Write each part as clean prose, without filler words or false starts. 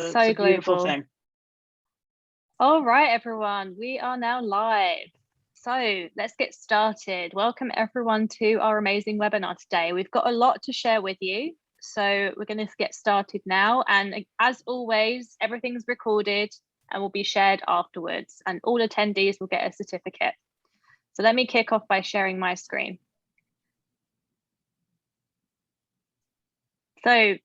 It's So a beautiful global. thing. All right, everyone, we are now live. So let's get started. Welcome everyone to our amazing webinar today. We've got a lot to share with you. So we're going to get started now. And as always, everything's recorded and will be shared afterwards. And all attendees will get a certificate. So let me kick off by sharing my screen. So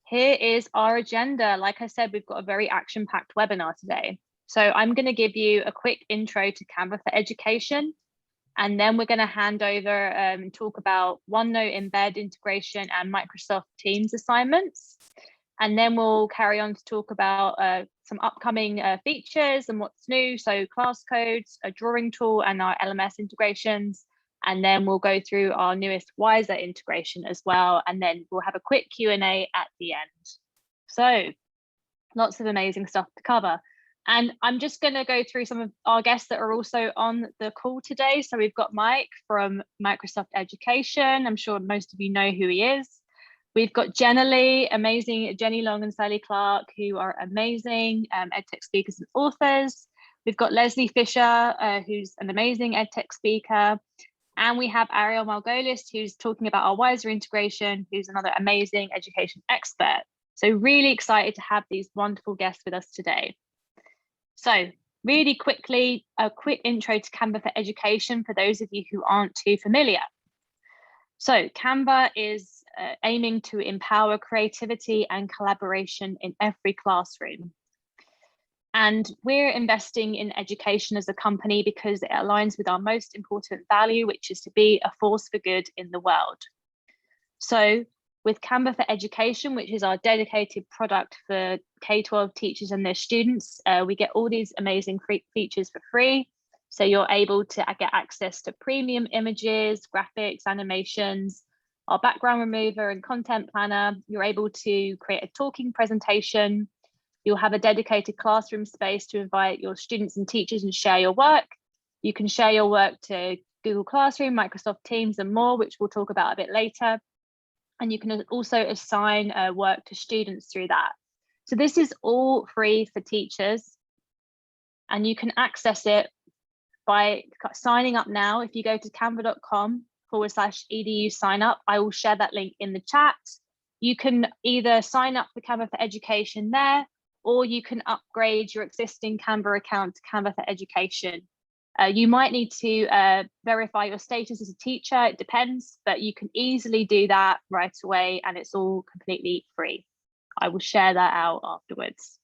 here is our agenda. Like I said, we've got a very action-packed webinar today. So I'm going to give you a quick intro to Canva for Education, and then we're going to hand over and talk about OneNote embed integration and Microsoft Teams assignments. And then we'll carry on to talk about some upcoming features and what's new. So class codes, a drawing tool, and our LMS integrations. And then we'll go through our newest Wiser integration as well. And then we'll have a quick Q&A at the end. So lots of amazing stuff to cover. And I'm just going to go through some of our guests that are also on the call today. So we've got Mike from Microsoft Education. I'm sure most of you know who he is. We've got Jeni, amazing Jeni Long and Sallee Clark, who are amazing EdTech speakers and authors. We've got Leslie Fisher, who's an amazing EdTech speaker. And we have Ariel Margolis, who's talking about our Wiser integration, who's another amazing education expert. So really excited to have these wonderful guests with us today. So really quickly, a quick intro to Canva for Education for those of you who aren't too familiar. So Canva is aiming to empower creativity and collaboration in every classroom. And we're investing in education as a company because it aligns with our most important value, which is to be a force for good in the world. So with Canva for Education, which is our dedicated product for K-12 teachers and their students, we get all these amazing features for free. So you're able to get access to premium images, graphics, animations, our background remover and content planner. You're able to create a talking presentation. You'll have a dedicated classroom space to invite your students and teachers and share your work. You can share your work to Google Classroom, Microsoft Teams, and more, which we'll talk about a bit later. And you can also assign work to students through that. So this is all free for teachers, and you can access it by signing up now. If you go to canva.com/edu sign up, I will share that link in the chat. You can either sign up for Canva for Education there, or you can upgrade your existing Canva account to Canva for Education. You might need to verify your status as a teacher, it depends, but you can easily do that right away and it's all completely free. I will share that out afterwards.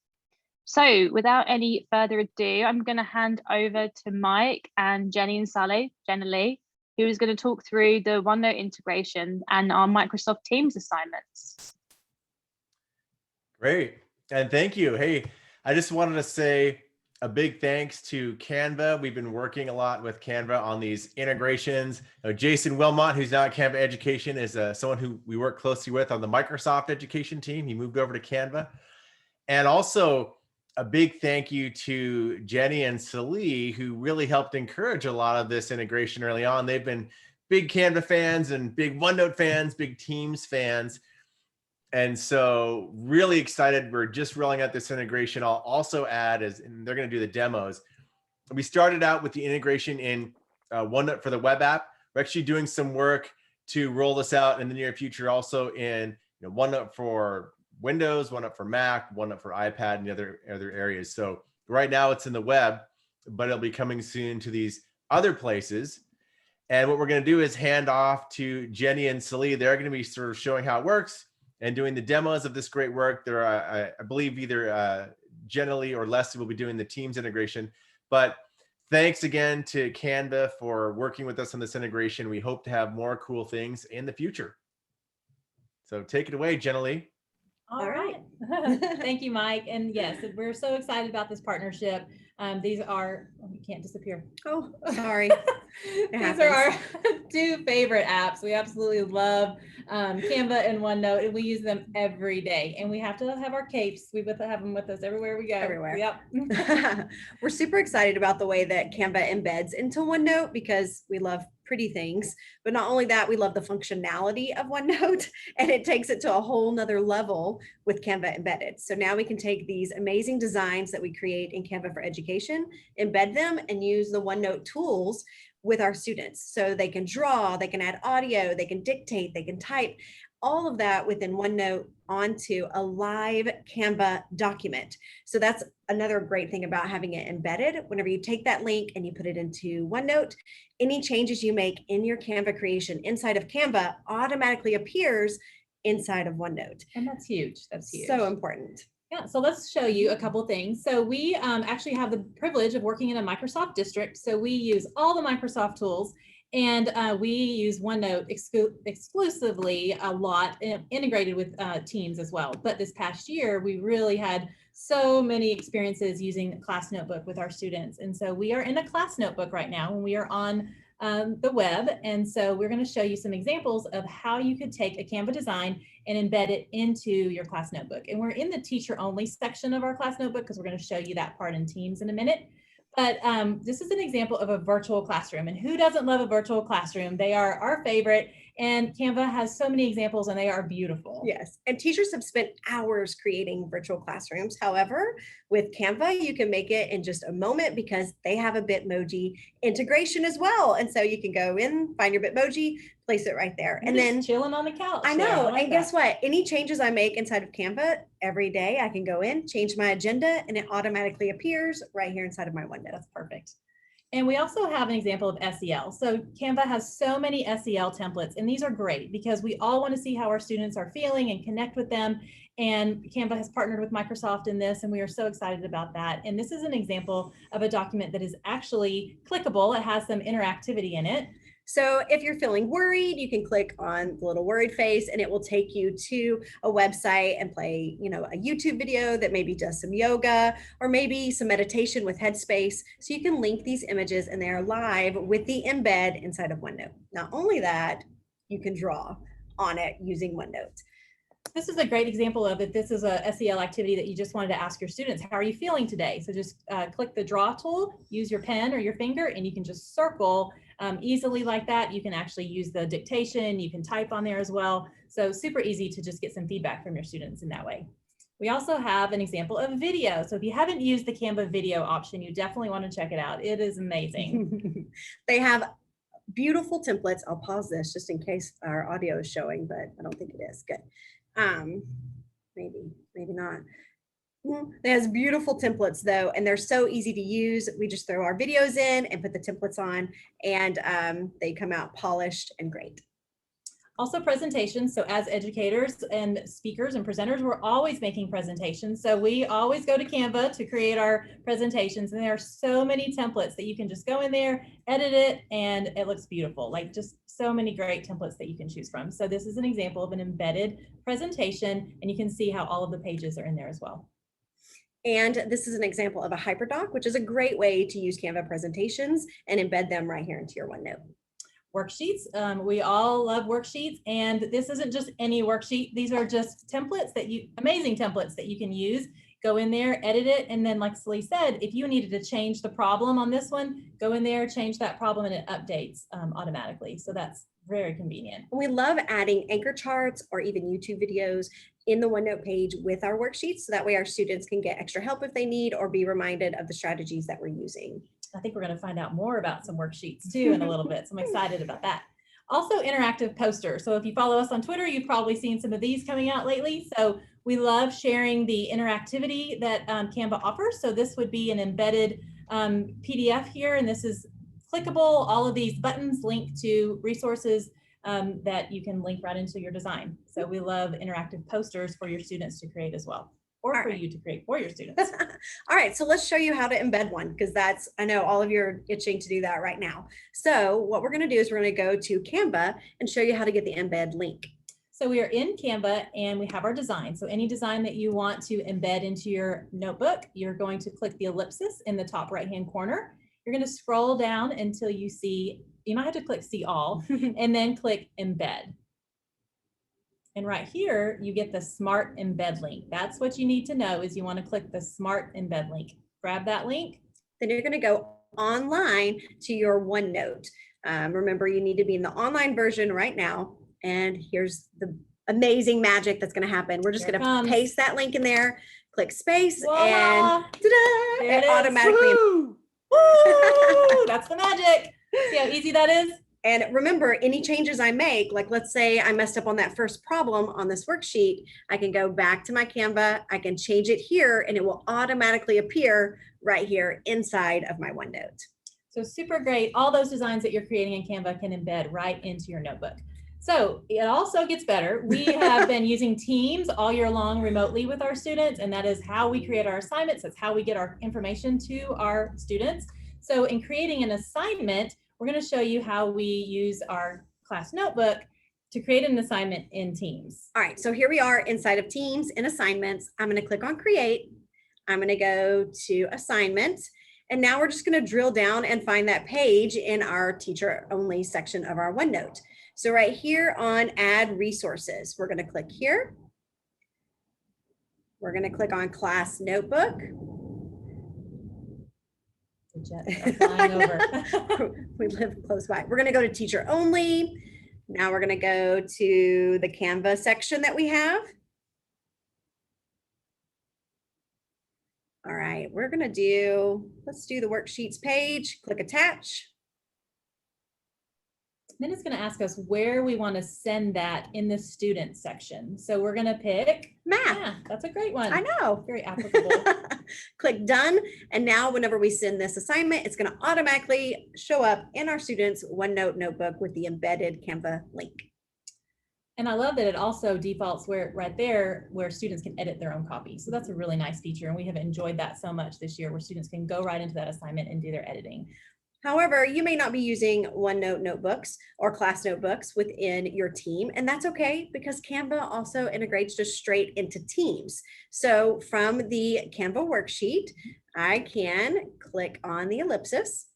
So without any further ado, I'm going to hand over to Mike and Jeni and Sallee, Jeni, who is going to talk through the OneNote integration and our Microsoft Teams assignments. Great. And thank you. Hey, I just wanted to say a big thanks to Canva. We've been working a lot with Canva on these integrations. Jason Wilmot, who's now at Canva Education, is someone who we work closely with on the Microsoft Education team. He moved over to Canva. And also a big thank you to Jeni and Sallee, who really helped encourage a lot of this integration early on. They've been big Canva fans and big OneNote fans, big Teams fans. And so really excited. We're just rolling out this integration. I'll also add, and they're going to do the demos. We started out with the integration in OneNote for the web app. We're actually doing some work to roll this out in the near future, also in OneNote for Windows, OneNote for Mac, OneNote for iPad, and other areas. So right now it's in the web, but it'll be coming soon to these other places. And what we're going to do is hand off to Jeni and Sallee. They're going to be sort of showing how it works and doing the demos of this great work. There are, I believe, either Jeni or Leslie will be doing the Teams integration. But thanks again to Canva for working with us on this integration. We hope to have more cool things in the future. So take it away, Jeni. All right. Thank you, Mike. And yes, we're so excited about this partnership. These are, oh, you can't disappear. Oh, sorry. These are our two favorite apps. We absolutely love Canva and OneNote, and we use them every day. And we have to have our capes. We both have them with us everywhere we go. Everywhere. Yep. We're super excited about the way that Canva embeds into OneNote because we love pretty things, but not only that, we love the functionality of OneNote, and it takes it to a whole nother level with Canva embedded. So now we can take these amazing designs that we create in Canva for Education, embed them, and use the OneNote tools with our students. So they can draw, they can add audio, they can dictate, they can type, all of that within OneNote onto a live Canva document. So that's another great thing about having it embedded. Whenever you take that link and you put it into OneNote, any changes you make in your Canva creation inside of Canva automatically appears inside of OneNote. And that's huge. That's huge. So important. Yeah, so let's show you a couple things. So we actually have the privilege of working in a Microsoft district. So we use all the Microsoft tools, and we use OneNote exclusively a lot, integrated with Teams as well. But this past year, we really had so many experiences using Class Notebook with our students. And so we are in a Class Notebook right now, and we are on the web. And so we're going to show you some examples of how you could take a Canva design and embed it into your Class Notebook. And we're in the teacher only section of our Class Notebook because we're going to show you that part in Teams in a minute. But this is an example of a virtual classroom, and who doesn't love a virtual classroom? They are our favorite, and Canva has so many examples, and they are beautiful. Yes, and teachers have spent hours creating virtual classrooms. However, with Canva, you can make it in just a moment because they have a Bitmoji integration as well. And so you can go in, find your Bitmoji, place it right there. You're and just then chilling on the couch. I know. And guess what? Any changes I make inside of Canva every day, I can go in, change my agenda, and it automatically appears right here inside of my window. That's perfect. And we also have an example of SEL. So Canva has so many SEL templates, and these are great because we all want to see how our students are feeling and connect with them. And Canva has partnered with Microsoft in this, and we are so excited about that. And this is an example of a document that is actually clickable. It has some interactivity in it. So if you're feeling worried, you can click on the little worried face and it will take you to a website and play, a YouTube video that maybe does some yoga or maybe some meditation with Headspace. So you can link these images and they're live with the embed inside of OneNote. Not only that, you can draw on it using OneNote. This is a great example of it. This is a SEL activity that you just wanted to ask your students, how are you feeling today? So just click the draw tool, use your pen or your finger, and you can just circle easily like that. You can actually use the dictation, you can type on there as well. So super easy to just get some feedback from your students in that way. We also have an example of video. So if you haven't used the Canva video option, you definitely want to check it out. It is amazing. They have beautiful templates. I'll pause this just in case our audio is showing, but I don't think it is. Good. Maybe not. It has beautiful templates though, and they're so easy to use. We just throw our videos in and put the templates on, and they come out polished and great. Also presentations. So as educators and speakers and presenters, we're always making presentations. So we always go to Canva to create our presentations. And there are so many templates that you can just go in there, edit it, and it looks beautiful. Like just so many great templates that you can choose from. So this is an example of an embedded presentation, and you can see how all of the pages are in there as well. And this is an example of a hyperdoc, which is a great way to use Canva presentations and embed them right here into your OneNote. Worksheets. We all love worksheets, and this isn't just any worksheet. These are just templates amazing templates that you can use. Go in there, edit it, and then like Sallee said, if you needed to change the problem on this one, go in there, change that problem, and it updates automatically. So that's very convenient. We love adding anchor charts or even YouTube videos in the OneNote page with our worksheets, so that way our students can get extra help if they need or be reminded of the strategies that we're using. I think we're going to find out more about some worksheets too in a little bit. So I'm excited about that. Also interactive posters. So if you follow us on Twitter, you've probably seen some of these coming out lately. So we love sharing the interactivity that Canva offers. So this would be an embedded PDF here, and this is clickable. All of these buttons link to resources that you can link right into your design. So we love interactive posters for your students to create as well, or for you to create for your students. All right, so let's show you how to embed one, because I know all of you are itching to do that right now. So what we're going to do is we're going to go to Canva and show you how to get the embed link. So we are in Canva and we have our design. So any design that you want to embed into your notebook, you're going to click the ellipsis in the top right-hand corner. You're going to scroll down until you see, you might have to click see all, and then click embed. And right here, you get the smart embed link. That's what you need to know is you want to click the smart embed link. Grab that link. Then you're going to go online to your OneNote. Remember, you need to be in the online version right now. And here's the amazing magic that's going to happen. We're just going to paste that link in there, click space, Voila. and ta-da, There it is. automatically. Woo! That's the magic. See how easy that is? And remember, any changes I make, like let's say I messed up on that first problem on this worksheet, I can go back to my Canva, I can change it here, and it will automatically appear right here inside of my OneNote. So super great. All those designs that you're creating in Canva can embed right into your notebook. So it also gets better. We have been using Teams all year long remotely with our students, and that is how we create our assignments. That's how we get our information to our students. So in creating an assignment, we're going to show you how we use our class notebook to create an assignment in Teams. All right, so here we are inside of Teams in assignments. I'm going to click on create. I'm going to go to assignment. And now we're just going to drill down and find that page in our teacher only section of our OneNote. So right here on add resources, we're going to click here. We're going to click on class notebook. The jets are flying over. We live close by. We're going to go to teacher only. Now we're going to go to the Canva section that we have. All right, we're going to do, let's do the worksheets page, click attach. Then it's going to ask us where we want to send that in the student section. So we're going to pick Math. math. That's a great one. I know. Very applicable. Click done. And now whenever we send this assignment, it's going to automatically show up in our students' OneNote notebook with the embedded Canva link. And I love that it also defaults where right there where students can edit their own copy. So that's a really nice feature. And we have enjoyed that so much this year where students can go right into that assignment and do their editing. However, you may not be using OneNote notebooks or class notebooks within your team, and that's okay because Canva also integrates just straight into Teams. So from the Canva worksheet, I can click on the ellipsis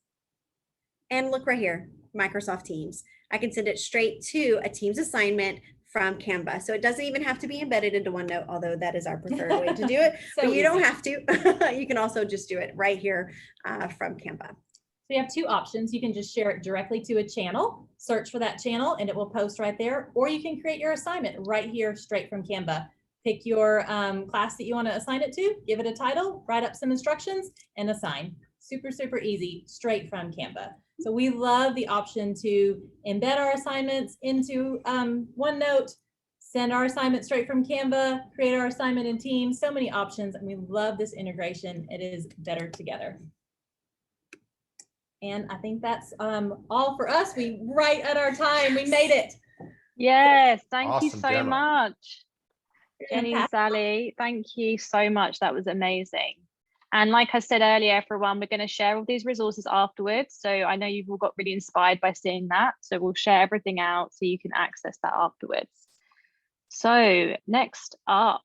and look right here, Microsoft Teams. I can send it straight to a Teams assignment from Canva. So it doesn't even have to be embedded into OneNote, although that is our preferred way to do it. So but you don't have to. You can also just do it right here from Canva. So you have two options. You can just share it directly to a channel, search for that channel, and it will post right there. Or you can create your assignment right here, straight from Canva. Pick your class that you want to assign it to, give it a title, write up some instructions, and assign. Super, super easy, straight from Canva. So we love the option to embed our assignments into OneNote, send our assignment straight from Canva, create our assignment in Teams, so many options, and we love this integration. It is better together. And I think that's all for us. We right at our time. We made it. Yes, thank you Awesome so demo. much. Jeni and Sallee, thank you so much. That was amazing. And like I said earlier, everyone, we're going to share all these resources afterwards. So I know you've all got really inspired by seeing that. So we'll share everything out so you can access that afterwards. So next up,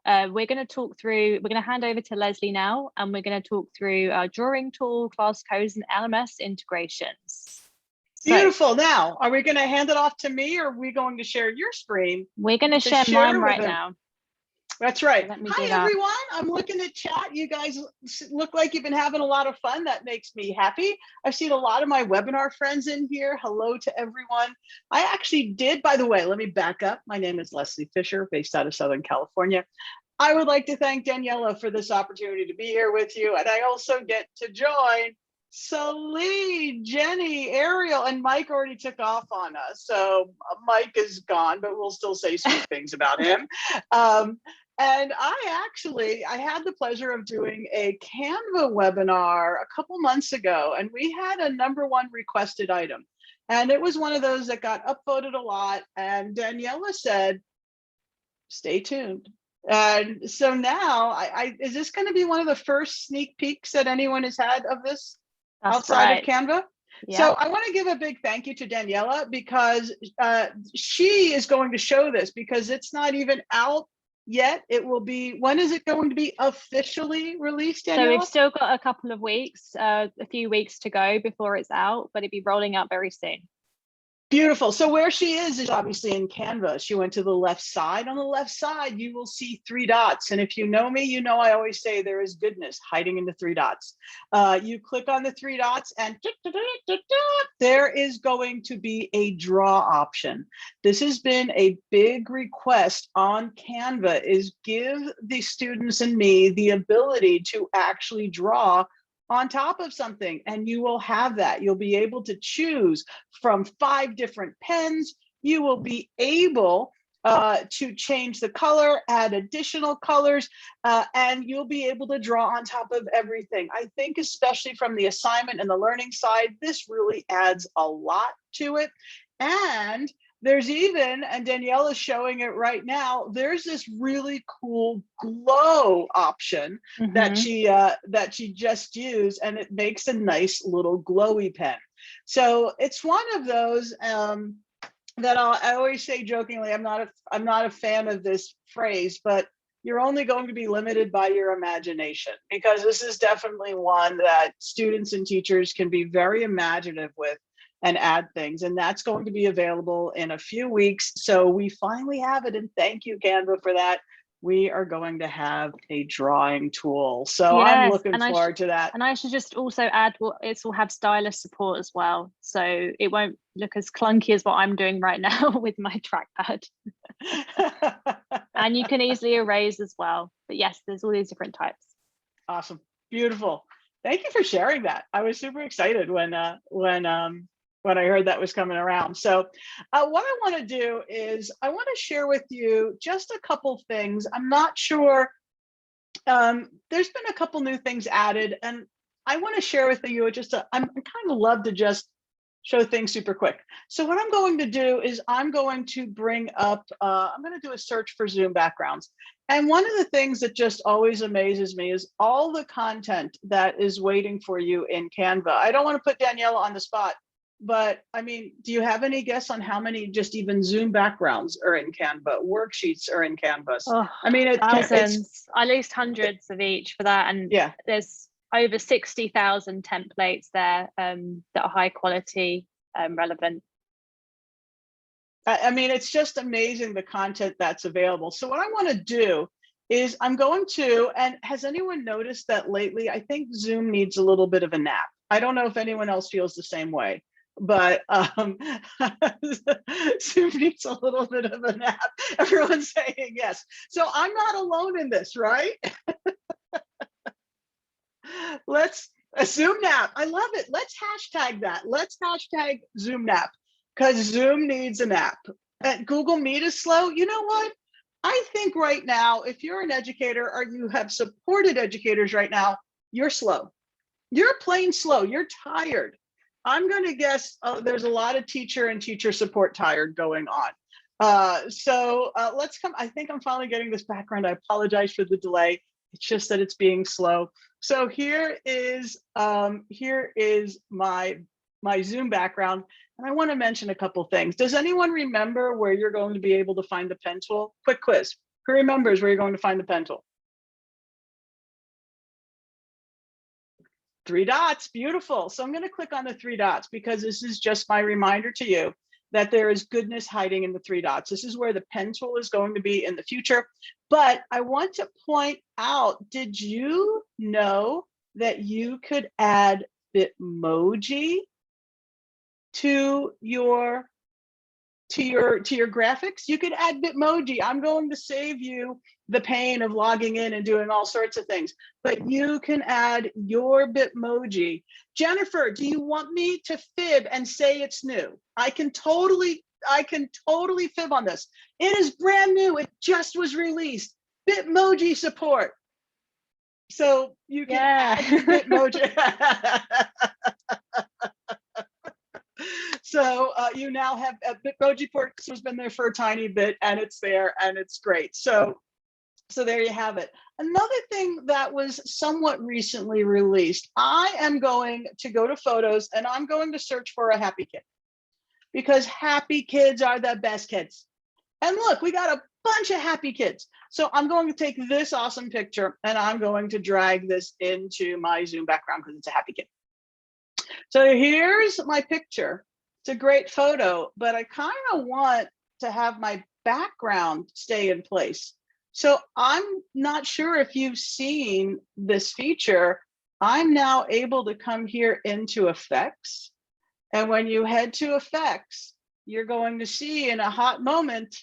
we're going to hand over to Leslie now, and we're going to talk through our drawing tool, class codes, and LMS integrations. Beautiful. Now, are we going to hand it off to me, or are we going to share your screen? We're going to share mine right now. That's right. Let me Hi, do that. everyone. I'm looking at chat. You guys look like you've been having a lot of fun. That makes me happy. I've seen a lot of my webinar friends in here. Hello to everyone. I actually did, by the way, let me back up. My name is Leslie Fisher, based out of Southern California. I would like to thank Daniela for this opportunity to be here with you. And I also get to join Sallee, Jeni, Ariel, and Mike already took off on us. So Mike is gone, but we'll still say sweet things about him. And I had the pleasure of doing a Canva webinar a couple months ago, and we had a #1 requested item. And it was one of those that got upvoted a lot. And Daniela said, stay tuned. And so now, is this going to be one of the first sneak peeks that anyone has had of this outside of Canva? Yeah. So I want to give a big thank you to Daniela because she is going to show this because it's not even out yet. It will be, when is it going to be officially released, So Daniela? we've still got a couple of weeks, a few weeks to go before it's out, but it'll be rolling out very soon. Beautiful. So where she is obviously in Canva. She went to the left side. On the left side, you will see 3 dots. And if you know me, you know I always say there is goodness hiding in the 3 dots. You click on the 3 dots and there is going to be a draw option. This has been a big request on Canva, is give the students and me the ability to actually draw on top of something, and you will have that. You'll be able to choose from 5 different pens. You will be able to change the color, add additional colors, and you'll be able to draw on top of everything. I think especially from the assignment and the learning side, this really adds a lot to it. And there's even, and Danielle is showing it right now, there's this really cool glow option that she just used, and it makes a nice little glowy pen. So it's one of those that I always say jokingly, I'm not a fan of this phrase, but you're only going to be limited by your imagination, because this is definitely one that students and teachers can be very imaginative with and add things, and that's going to be available in a few weeks. So we finally have it, and thank you, Canva, for that. We are going to have a drawing tool. So yes, I'm looking forward to that. And I should just also add, well, it will have stylus support as well. So it won't look as clunky as what I'm doing right now with my trackpad. And you can easily erase as well. But yes, there's all these different types. Awesome. Beautiful. Thank you for sharing that. I was super excited when I heard that was coming around. So what I want to do is I want to share with you just a couple things. I'm not sure, there's been a couple new things added, and I want to share with you just I'm kind of love to just show things super quick. So what I'm going to do is I'm going to bring up, I'm going to do a search for Zoom backgrounds. And one of the things that just always amazes me is all the content that is waiting for you in Canva. I don't want to put Daniela on the spot, but I mean, do you have any guess on how many just even Zoom backgrounds are in Canva? Worksheets are in Canvas. Oh, I mean, thousands, at least hundreds of each for that. And yeah, there's over 60,000 templates there that are high quality, relevant. I mean, it's just amazing the content that's available. So what I want to do is I'm going to, and has anyone noticed that lately, I think Zoom needs a little bit of a nap. I don't know if anyone else feels the same way, but Zoom needs a little bit of a nap. Everyone's saying yes. So I'm not alone in this, right? Let's a Zoom nap. I love it. Let's hashtag that. Let's hashtag Zoom nap, because Zoom needs a nap. And Google Meet is slow. You know what? I think right now, if you're an educator or you have supported educators right now, you're slow. You're plain slow. You're tired. I'm going to guess there's a lot of teacher and teacher support tired going on. So let's come. I think I'm finally getting this background. I apologize for the delay. It's just that it's being slow. So here is my Zoom background. And I want to mention a couple things. Does anyone remember where you're going to be able to find the pen tool? Quick quiz. Who remembers where you're going to find the pen tool? 3 dots. Beautiful. So I'm going to click on the 3 dots because this is just my reminder to you that there is goodness hiding in the 3 dots. This is where the pen tool is going to be in the future. But I want to point out, did you know that you could add Bitmoji to your graphics? You could add Bitmoji. I'm going to save you the pain of logging in and doing all sorts of things, but you can add your Bitmoji. Jennifer, do you want me to fib and say it's new? I can totally fib on this. It is brand new. It just was released. Bitmoji support. So you can add Bitmoji. So you now have Bitmoji port has been there for a tiny bit, and it's there, and it's great. So there you have it. Another thing that was somewhat recently released, I am going to go to photos and I'm going to search for a happy kid, because happy kids are the best kids. And look, we got a bunch of happy kids. So I'm going to take this awesome picture and I'm going to drag this into my Zoom background because it's a happy kid. So here's my picture. It's a great photo, but I kind of want to have my background stay in place. So I'm not sure if you've seen this feature. I'm now able to come here into effects. And when you head to effects, you're going to see in a hot moment,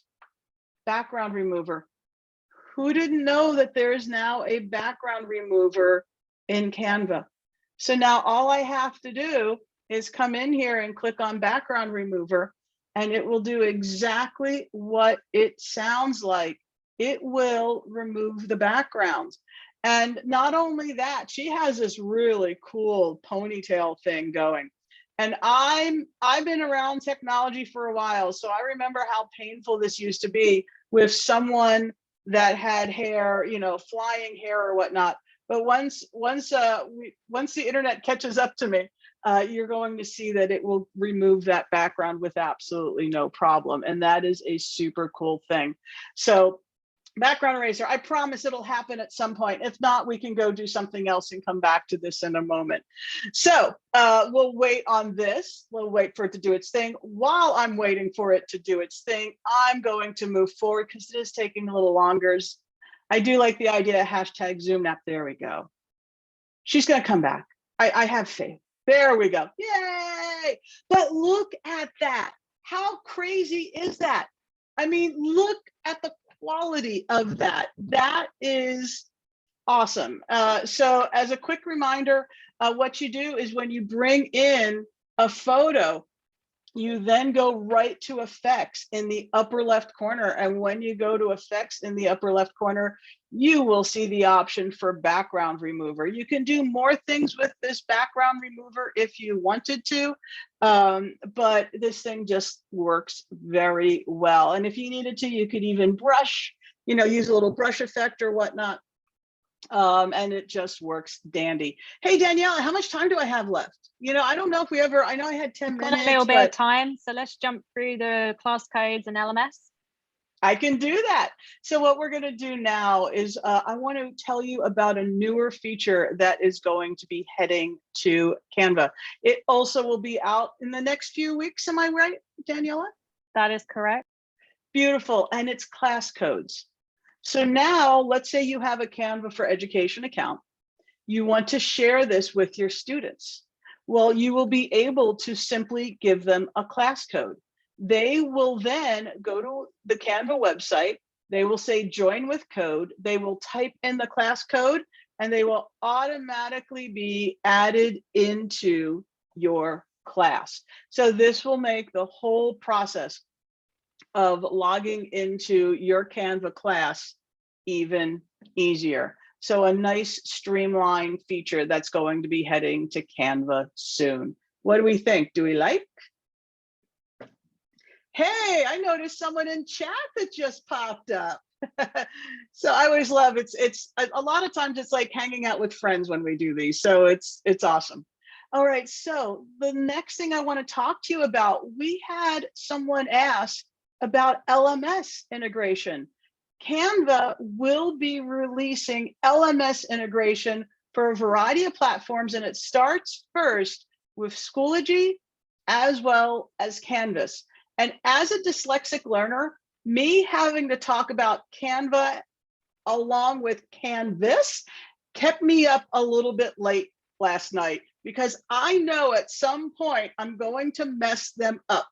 background remover. Who didn't know that there is now a background remover in Canva? So now all I have to do is come in here and click on background remover, and it will do exactly what it sounds like. It will remove the background. And not only that, she has this really cool ponytail thing going. And I've been around technology for a while, so I remember how painful this used to be with someone that had hair, you know, flying hair or whatnot. But once the internet catches up to me, you're going to see that it will remove that background with absolutely no problem. And that is a super cool thing. So background eraser, I promise it'll happen at some point. If not, we can go do something else and come back to this in a moment. So we'll wait on this. We'll wait for it to do its thing. While I'm waiting for it to do its thing, I'm going to move forward because it is taking a little longer. I do like the idea of hashtag Zoom nap. There we go. She's going to come back. I have faith. There we go. Yay! But look at that. How crazy is that? I mean, look at the quality of that. That is awesome. So as a quick reminder, what you do is when you bring in a photo, you then go right to effects in the upper left corner. And when you go to effects in the upper left corner, you will see the option for background remover. You can do more things with this background remover if you wanted to, but this thing just works very well. And if you needed to, you could even brush, you know, use a little brush effect or whatnot. And it just works dandy. Hey, Danielle, how much time do I have left? You know, I don't know if we ever, I know I had 10 minutes. Got a little bit of time, so let's jump through the class codes and LMS. I can do that. So what we're going to do now is I want to tell you about a newer feature that is going to be heading to Canva. It also will be out in the next few weeks. Am I right, Daniela? That is correct. Beautiful. And it's class codes. So now let's say you have a Canva for Education account. You want to share this with your students. Well, you will be able to simply give them a class code. They will then go to the Canva website. They will say join with code. They will type in the class code and they will automatically be added into your class. So this will make the whole process of logging into your Canva class even easier. So a nice streamlined feature that's going to be heading to Canva soon. What do we think? Do we like? Hey, I noticed someone in chat that just popped up. So I always love it's a lot of times it's like hanging out with friends when we do these. So it's awesome. All right, so the next thing I want to talk to you about, we had someone ask about LMS integration. Canva will be releasing LMS integration for a variety of platforms, and it starts first with Schoology as well as Canvas. And as a dyslexic learner, me having to talk about Canva along with Canvas kept me up a little bit late last night because I know at some point I'm going to mess them up.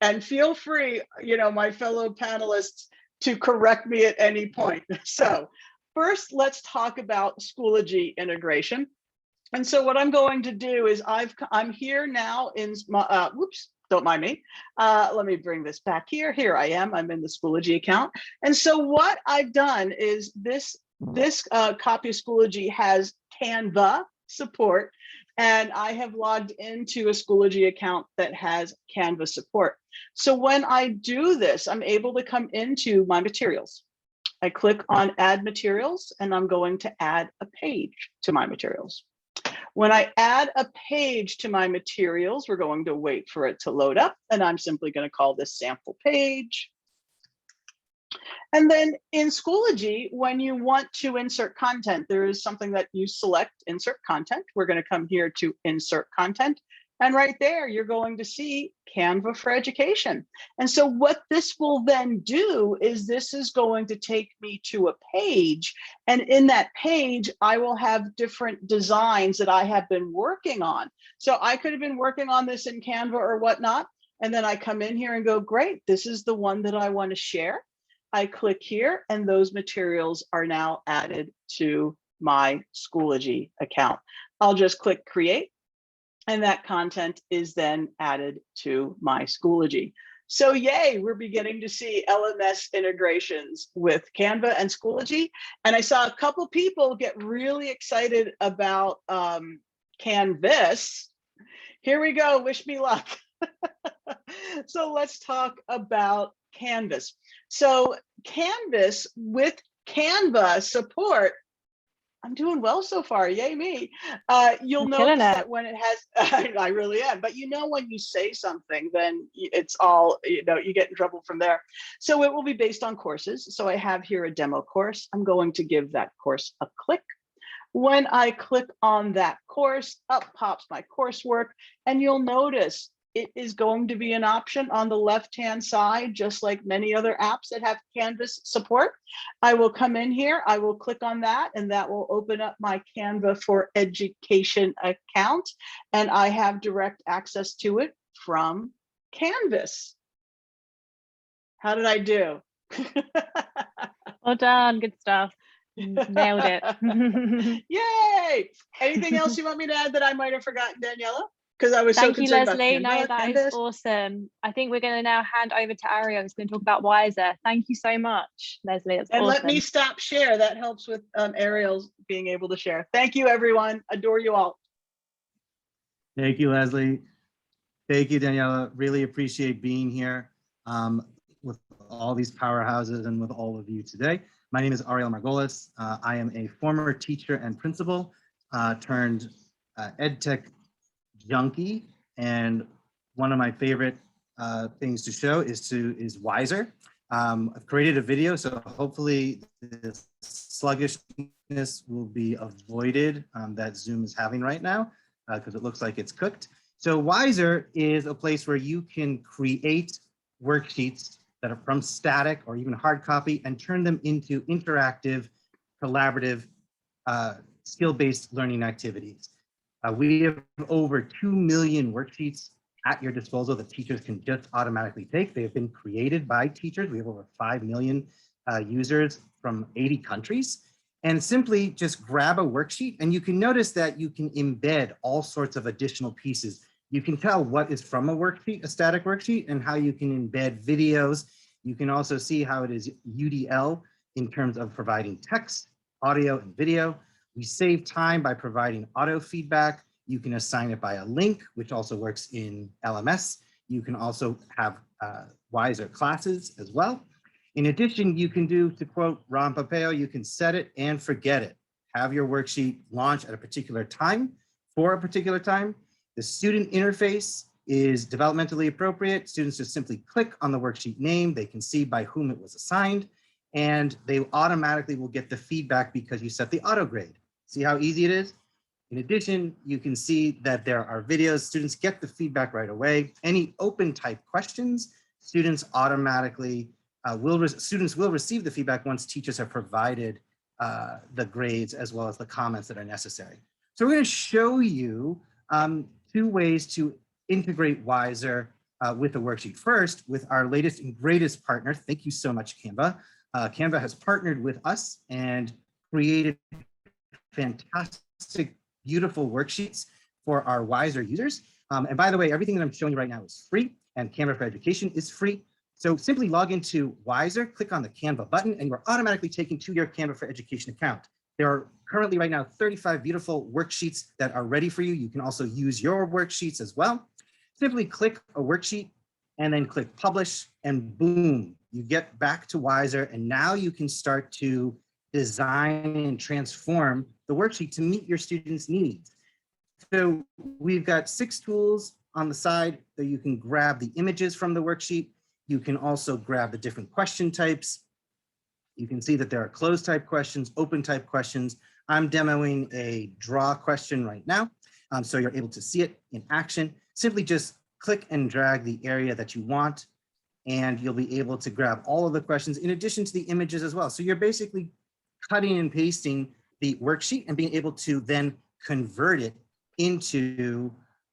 And feel free, you know, my fellow panelists, to correct me at any point. So first, let's talk about Schoology integration. And so what I'm going to do is I'm here now in my, whoops, don't mind me. Let me bring this back here. Here I am, I'm in the Schoology account. And so what I've done is this copy of Schoology has Canva support, and I have logged into a Schoology account that has Canva support. So when I do this, I'm able to come into my materials. I click on add materials, and I'm going to add a page to my materials. When I add a page to my materials, we're going to wait for it to load up, and I'm simply going to call this sample page. And then in Schoology, when you want to insert content, there is something that you select, insert content. We're going to come here to insert content. And right there, you're going to see Canva for Education. And so what this will then do is this is going to take me to a page. And in that page, I will have different designs that I have been working on. So I could have been working on this in Canva or whatnot. And then I come in here and go, great, this is the one that I want to share. I click here and those materials are now added to my Schoology account. I'll just click create and that content is then added to my Schoology. So yay, we're beginning to see LMS integrations with Canva and Schoology. And I saw a couple people get really excited about Canvas. Here we go, wish me luck. So let's talk about Canvas. So Canvas with Canva support, I'm doing well so far, yay me. You'll notice that when it has, I really am, but you know when you say something, then it's all, you know, you get in trouble from there. So it will be based on courses. So I have here a demo course. I'm going to give that course a click. When I click on that course, up pops my coursework, and you'll notice it is going to be an option on the left-hand side, just like many other apps that have Canvas support. I will come in here, I will click on that, and that will open up my Canva for Education account, and I have direct access to it from Canvas. How did I do? Well done, good stuff. Nailed it. Yay! Anything else you want me to add that I might have forgotten, Daniela? Because I was so Thank you, concerned Leslie. about Canva, No, that Canvas. is awesome. I think we're going to now hand over to Ariel, who's going to talk about Wiser. Thank you so much, Leslie. It's And awesome. let me stop share. That helps with Ariel's being able to share. Thank you, everyone. Adore you all. Thank you, Leslie. Thank you, Daniela. Really appreciate being here with all these powerhouses and with all of you today. My name is Ariel Margolis. I am a former teacher and principal turned EdTech junkie, and one of my favorite things to show is Wiser. I've created a video, so hopefully this sluggishness will be avoided that Zoom is having right now, because it looks like it's cooked. So Wiser is a place where you can create worksheets that are from static or even hard copy and turn them into interactive, collaborative, skill-based learning activities. We have over 2 million worksheets at your disposal that teachers can just automatically take. They have been created by teachers. We have over 5 million users from 80 countries. And simply just grab a worksheet, and you can notice that you can embed all sorts of additional pieces. You can tell what is from a worksheet, a static worksheet, and how you can embed videos. You can also see how it is UDL in terms of providing text, audio, and video. We save time by providing auto feedback. You can assign it by a link, which also works in LMS. You can also have Wiser classes as well. In addition, you can do, to quote Ron Pompeo, you can set it and forget it. Have your worksheet launch at a particular time for a particular time. The student interface is developmentally appropriate. Students just simply click on the worksheet name. They can see by whom it was assigned, and they automatically will get the feedback because you set the auto grade. See how easy it is? In addition, you can see that there are videos. Students get the feedback right away. Any open type questions, students automatically students will receive the feedback once teachers have provided the grades as well as the comments that are necessary. So we're going to show you 2 ways to integrate Wiser with a worksheet. First, with our latest and greatest partner. Thank you so much, Canva. Canva has partnered with us and created fantastic, beautiful worksheets for our Wiser users. And by the way, everything that I'm showing you right now is free, and Canva for Education is free. So simply log into Wiser, click on the Canva button, and you're automatically taken to your Canva for Education account. There are currently right now 35 beautiful worksheets that are ready for you. You can also use your worksheets as well. Simply click a worksheet and then click publish, and boom, you get back to Wiser, and now you can start to design and transform the worksheet to meet your students' needs. So we've got 6 tools on the side that you can grab the images from the worksheet. You can also grab the different question types. You can see that there are closed type questions, open type questions. I'm demoing a draw question right now. So you're able to see it in action. Simply just click and drag the area that you want, and you'll be able to grab all of the questions in addition to the images as well. So you're basically cutting and pasting the worksheet and being able to then convert it into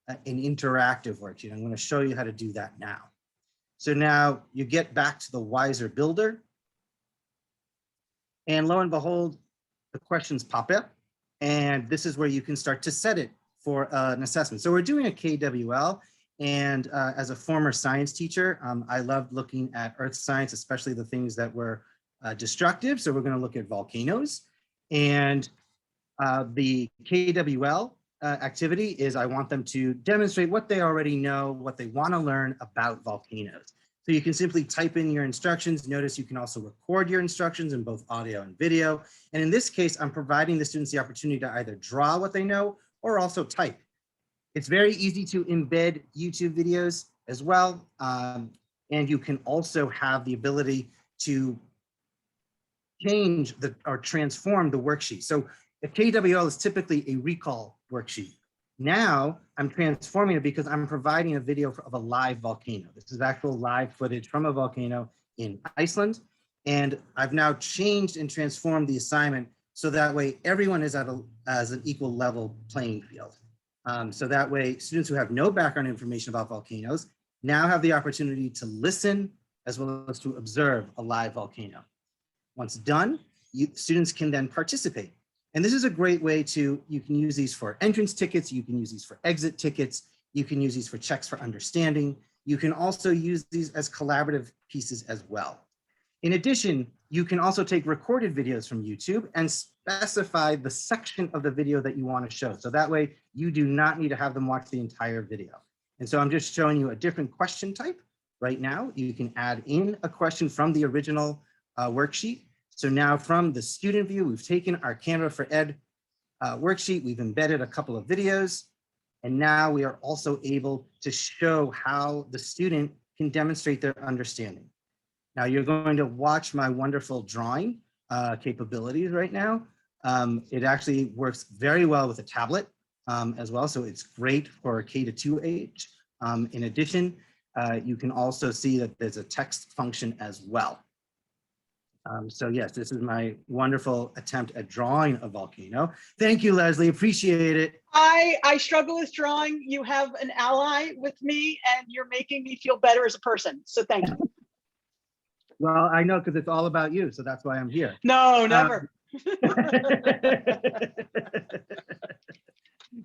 an interactive worksheet. I'm going to show you how to do that now. So now you get back to the Wiser Builder. And lo and behold, the questions pop up. And this is where you can start to set it for an assessment. So we're doing a KWL. And as a former science teacher, I loved looking at earth science, especially the things that were destructive. So we're going to look at volcanoes. And the KWL activity is I want them to demonstrate what they already know, what they want to learn about volcanoes. So you can simply type in your instructions. Notice you can also record your instructions in both audio and video. And in this case, I'm providing the students the opportunity to either draw what they know or also type. It's very easy to embed YouTube videos as well. And you can also have the ability to change or transform the worksheet. So a KWL is typically a recall worksheet. Now I'm transforming it because I'm providing a video of a live volcano. This is actual live footage from a volcano in Iceland. And I've now changed and transformed the assignment so that way everyone is at as an equal level playing field. So that way students who have no background information about volcanoes now have the opportunity to listen as well as to observe a live volcano. Once done, students can then participate. And this is a great way you can use these for entrance tickets, you can use these for exit tickets, you can use these for checks for understanding. You can also use these as collaborative pieces as well. In addition, you can also take recorded videos from YouTube and specify the section of the video that you want to show. So that way you do not need to have them watch the entire video. And so I'm just showing you a different question type right now. You can add in a question from the original worksheet. So now from the student view, we've taken our Canva for Ed worksheet, we've embedded a couple of videos, and now we are also able to show how the student can demonstrate their understanding. Now you're going to watch my wonderful drawing capabilities right now. It actually works very well with a tablet as well, so it's great for K-2 age. In addition, you can also see that there's a text function as well. So yes, this is my wonderful attempt at drawing a volcano. Thank you, Leslie, appreciate it. I struggle with drawing. You have an ally with me and you're making me feel better as a person. So thank you. Well, I know because it's all about you, so that's why I'm here. No, never.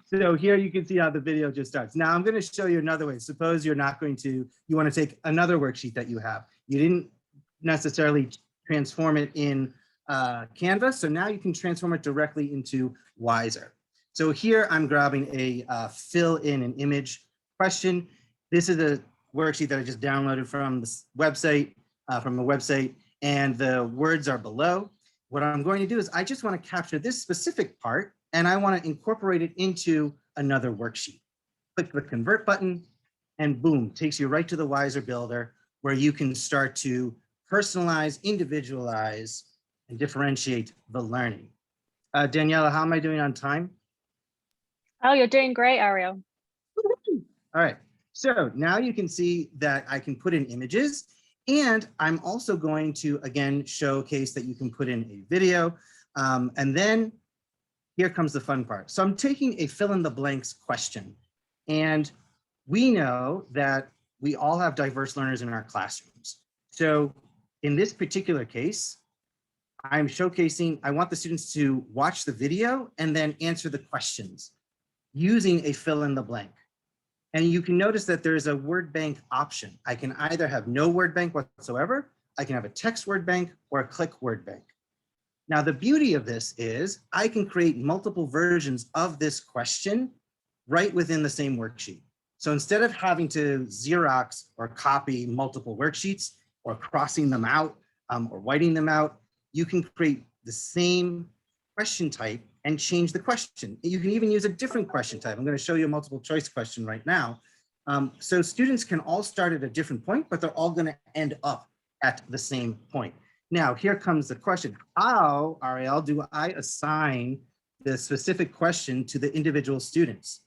So here you can see how the video just starts. Now I'm going to show you another way. Suppose you're not going to, you want to take another worksheet that you have. You didn't necessarily transform it in Canva. So now you can transform it directly into Wiser. So here I'm grabbing a fill in an image question. This is a worksheet that I just downloaded from the website, and the words are below. What I'm going to do is I just want to capture this specific part and I want to incorporate it into another worksheet. Click the convert button and boom, takes you right to the Wiser Builder where you can start to personalize, individualize, and differentiate the learning. Daniela, how am I doing on time? Oh, you're doing great, Ariel. All right, so now you can see that I can put in images, and I'm also going to, again, showcase that you can put in a video. And then here comes the fun part. So I'm taking a fill in the blanks question, and we know that we all have diverse learners in our classrooms. So in this particular case, I'm showcasing, I want the students to watch the video and then answer the questions using a fill in the blank. And you can notice that there's a word bank option. I can either have no word bank whatsoever, I can have a text word bank or a click word bank. Now, the beauty of this is I can create multiple versions of this question right within the same worksheet. So instead of having to Xerox or copy multiple worksheets or crossing them out or whiting them out, you can create the same question type and change the question. You can even use a different question type. I'm going to show you a multiple choice question right now. So students can all start at a different point, but they're all going to end up at the same point. Now, here comes the question. How, Ariel, do I assign the specific question to the individual students?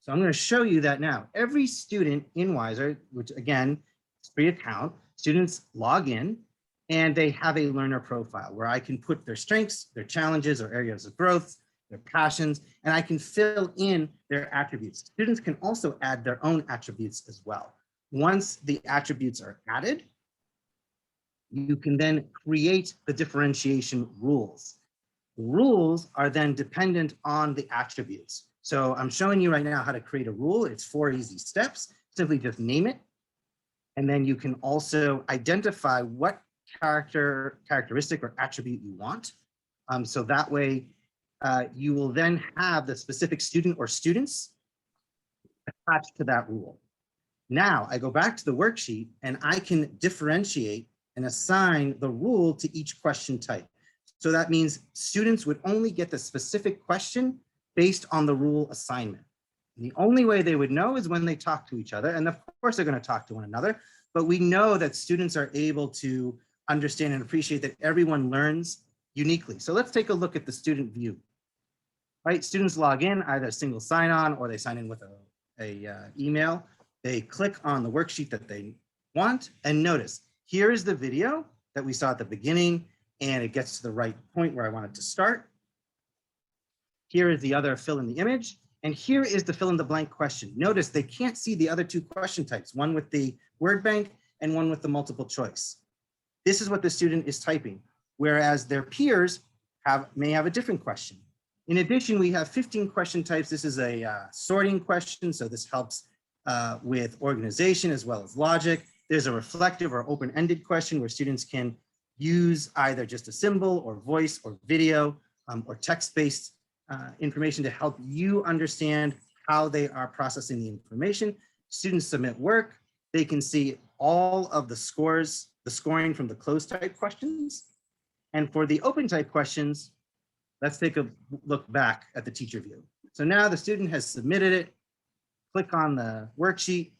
So I'm going to show you that now. Every student in Wiser, which again, is free account, students log in and they have a learner profile where I can put their strengths, their challenges or areas of growth, their passions, and I can fill in their attributes. Students can also add their own attributes as well. Once the attributes are added, you can then create the differentiation rules. The rules are then dependent on the attributes. So I'm showing you right now how to create a rule. It's 4 easy steps. Simply just name it. And then you can also identify what characteristic or attribute you want. So that way you will then have the specific student or students attached to that rule. Now I go back to the worksheet and I can differentiate and assign the rule to each question type. So that means students would only get the specific question based on the rule assignment. And the only way they would know is when they talk to each other. And of course they're going to talk to one another, but we know that students are able to understand and appreciate that everyone learns uniquely. So let's take a look at the student view. Right, students log in, either single sign-on or they sign in with a email. They click on the worksheet that they want and notice, here is the video that we saw at the beginning and it gets to the right point where I want it to start. Here is the other fill in the image, and here is the fill in the blank question. Notice they can't see the other 2 question types, one with the word bank and one with the multiple choice. This is what the student is typing, whereas their peers may have a different question. In addition, we have 15 question types. This is a sorting question, so this helps with organization as well as logic. There's a reflective or open-ended question where students can use either just a symbol or voice or video or text-based information to help you understand how they are processing the information. Students submit work. They can see all of the scores, the scoring from the closed type questions. And for the open type questions, let's take a look back at the teacher view. So now the student has submitted it. Click on the worksheet.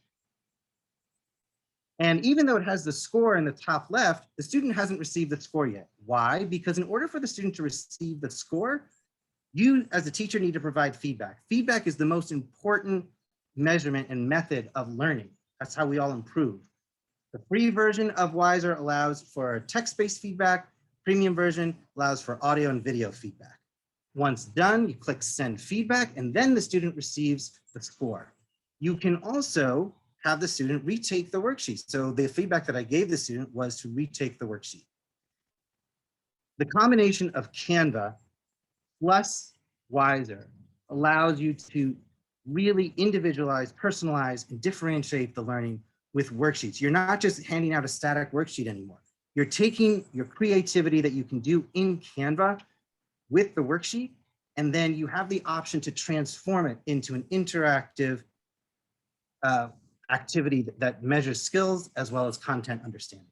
And even though it has the score in the top left, the student hasn't received the score yet. Why? Because in order for the student to receive the score, you as a teacher need to provide feedback. Feedback is the most important measurement and method of learning. That's how we all improve. The free version of Wiser allows for text-based feedback. Premium version allows for audio and video feedback. Once done, you click send feedback, and then the student receives the score. You can also have the student retake the worksheet. So the feedback that I gave the student was to retake the worksheet. The combination of Canva plus Wiser allows you to really individualize, personalize, and differentiate the learning with worksheets. You're not just handing out a static worksheet anymore. You're taking your creativity that you can do in Canva with the worksheet, and then you have the option to transform it into an interactive activity that measures skills as well as content understanding.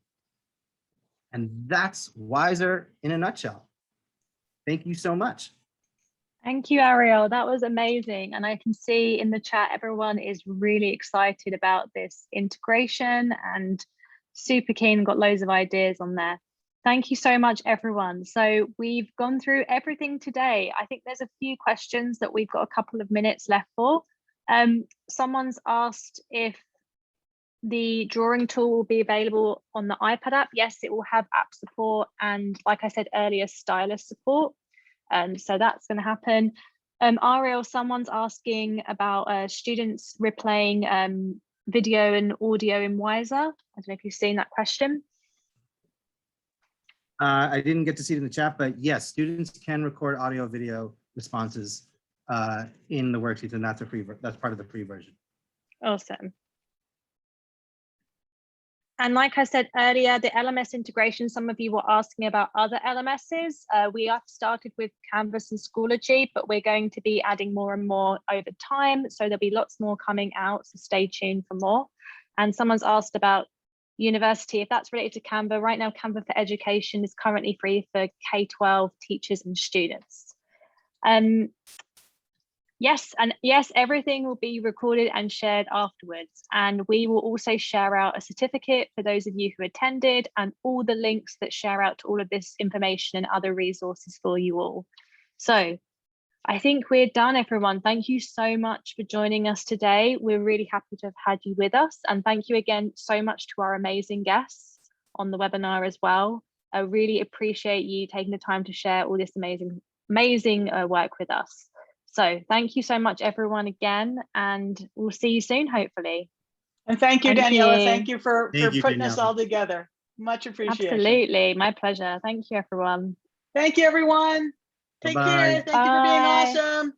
And that's Wiser in a nutshell. Thank you so much. Thank you, Ariel. That was amazing. And I can see in the chat, everyone is really excited about this integration and super keen, got loads of ideas on there. Thank you so much, everyone. So we've gone through everything today. I think there's a few questions that we've got a couple of minutes left for. Someone's asked if the drawing tool will be available on the iPad app. Yes, it will have app support and, like I said earlier, stylus support. So that's going to happen. Ariel, someone's asking about students replaying video and audio in Wiser. I don't know if you've seen that question. I didn't get to see it in the chat, but yes, students can record audio video responses in the worksheets, and that's part of the free version. Awesome. And like I said earlier, the LMS integration, some of you were asking about other LMSs. We have started with Canvas and Schoology, but we're going to be adding more and more over time. So there'll be lots more coming out, so stay tuned for more. And someone's asked about university, if that's related to Canva. Right now, Canva for Education is currently free for K-12 teachers and students. Yes, and yes, everything will be recorded and shared afterwards. And we will also share out a certificate for those of you who attended, and all the links that share out to all of this information and other resources for you all. So I think we're done, everyone. Thank you so much for joining us today. We're really happy to have had you with us. And thank you again so much to our amazing guests on the webinar as well. I really appreciate you taking the time to share all this amazing work with us. So thank you so much, everyone, again, and we'll see you soon, hopefully. And thank you, Thank Daniela. you. Thank you for Thank you, putting us Daniela. all together. Much appreciation. Absolutely, my pleasure. Thank you, everyone. Thank you, everyone. Take Bye-bye. care. Thank you for being Bye. awesome.